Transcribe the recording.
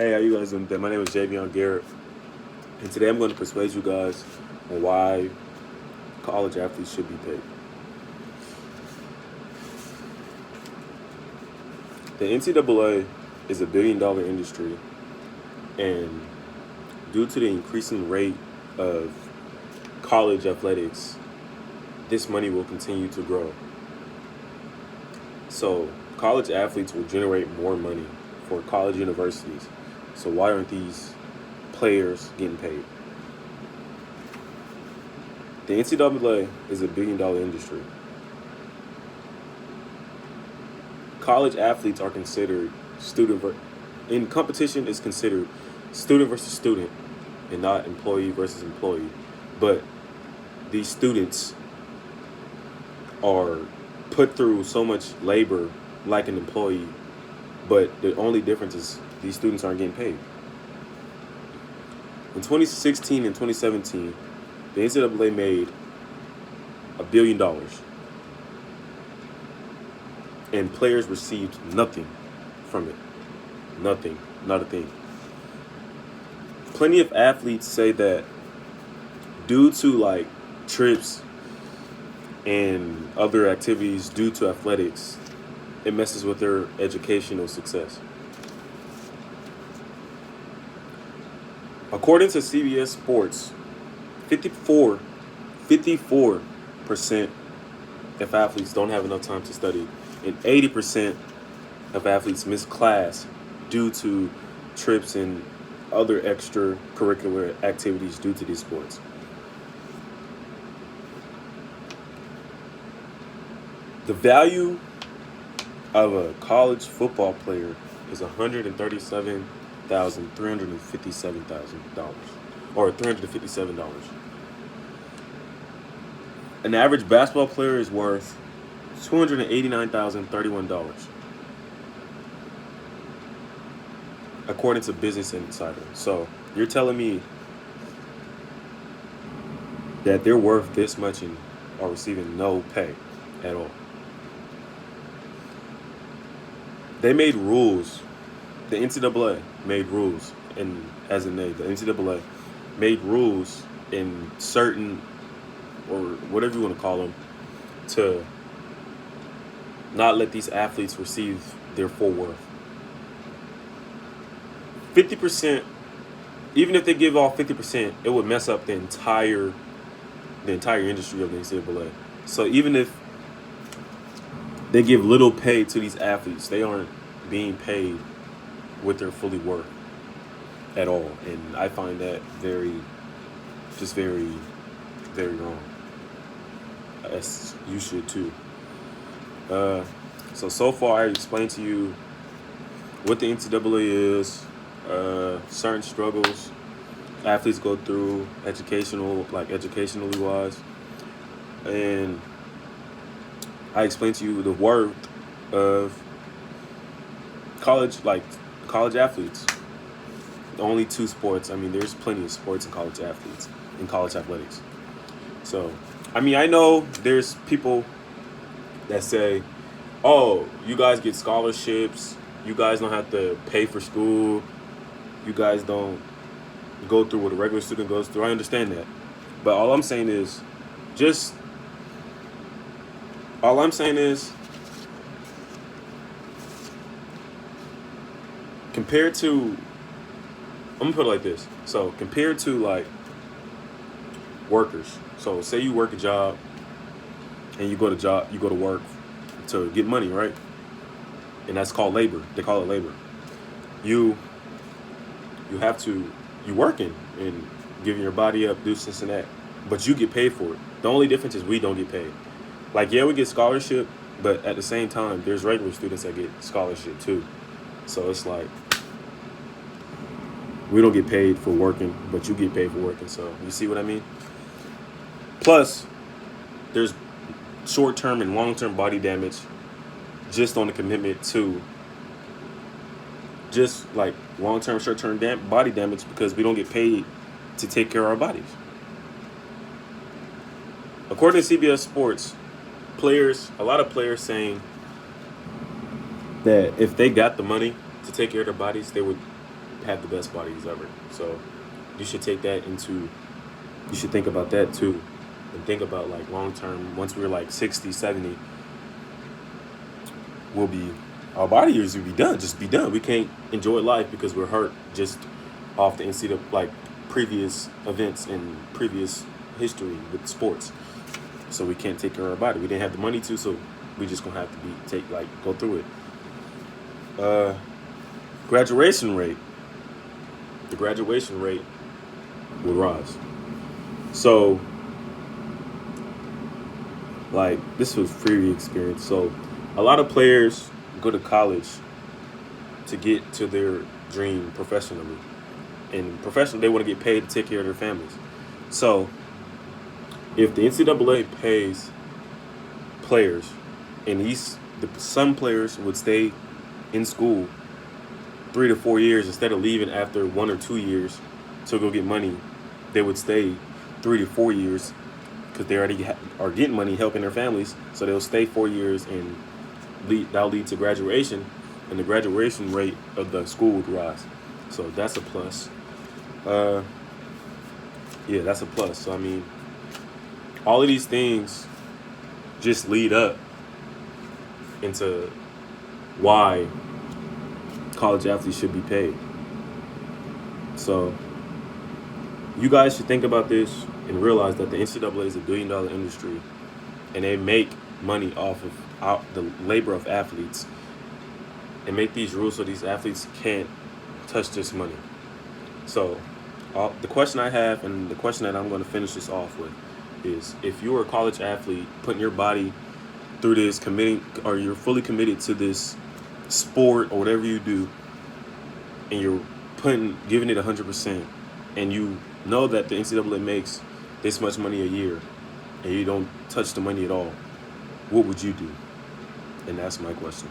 Hey, how you guys doing today? My name is Javion Garrett, and today I'm going to persuade you guys on why college athletes should be paid. The NCAA is a $1 billion industry, and due to the increasing rate of college athletics, this money will continue to grow. So, college athletes will generate more money for college universities. So, why aren't these players getting paid? The NCAA is a $1 billion industry. College athletes are considered in competition is considered student versus student and not employee versus employee. But these students are put through so much labor like an employee, but the only difference is these students aren't getting paid. In 2016 and 2017, the NCAA made $1 billion, and players received nothing from it. Nothing, not a thing. Plenty of athletes say that due to like trips and other activities due to athletics, it messes with their educational success. According to CBS Sports, 54% of athletes don't have enough time to study, and 80% of athletes miss class due to trips and other extracurricular activities due to these sports. The value of a college football player is $137,357,000 or $357. An average basketball player is worth $289,031, according to Business Insider. So you're telling me that they're worth this much and are receiving no pay at all? They made rules. The NCAA made rules, and as in the NCAA made rules in certain, or whatever you want to call them, to not let these athletes receive their full worth. 50%, even if they give off 50%, it would mess up the entire industry of the NCAA. So even if they give little pay to these athletes, they aren't being paid with their fully worth at all. And I find that very, very wrong. As you should too. So far I explained to you what the NCAA is, certain struggles athletes go through educationally wise, and I explained to you the worth of college athletes. Only two sports. I mean, there's plenty of sports in college athletes, in college athletics. So, I mean, I know there's people that say, oh, you guys get scholarships, you guys don't have to pay for school, you guys don't go through what a regular student goes through. I understand that. But all I'm saying is, compared to, I'm gonna put it like this. So compared to like workers. So say you work a job and you go to work to get money, right? And that's called labor. They call it labor. You working and giving your body up, do this and that, but you get paid for it. The only difference is we don't get paid. Like, yeah, we get scholarship, but at the same time, there's regular students that get scholarship too. So it's like, we don't get paid for working, but you get paid for working. So you see what I mean? Plus, there's short-term and long-term body damage just on the commitment to just like long-term, short-term body damage because we don't get paid to take care of our bodies. According to CBS Sports, a lot of players saying that if they got the money to take care of their bodies, they would have the best bodies ever. So you should take that into, you should think about that too. And think about like long term, once we're like 60, 70, we'll be, our body years will be done, just be done. We can't enjoy life because we're hurt just off the NCAA, like previous events and previous history with sports. So we can't take care of our body. We didn't have the money to, so we just gonna have to go through it. Graduation rate. The graduation rate will rise. So, like, this was free experience. So, a lot of players go to college to get to their dream professionally. And professionally, they want to get paid to take care of their families. So, if the NCAA pays players, and some players would stay in school 3 to 4 years instead of leaving after 1 or 2 years to go get money, they would stay 3 to 4 years because they already are getting money helping their families. So they'll stay 4 years and that'll lead to graduation, and the graduation rate of the school would rise. So that's a plus. Yeah, that's a plus. So I mean, all of these things just lead up into why college athletes should be paid. So you guys should think about this and realize that the NCAA is $1 billion industry, and they make money off of the labor of athletes, and make these rules so these athletes can't touch this money. So the question I have, and the question that I'm going to finish this off with, is if you're a college athlete putting your body through this, committing, or you're fully committed to this sport or whatever you do, and you're giving it 100%, and you know that the NCAA makes this much money a year, and you don't touch the money at all, what would you do? And that's my question.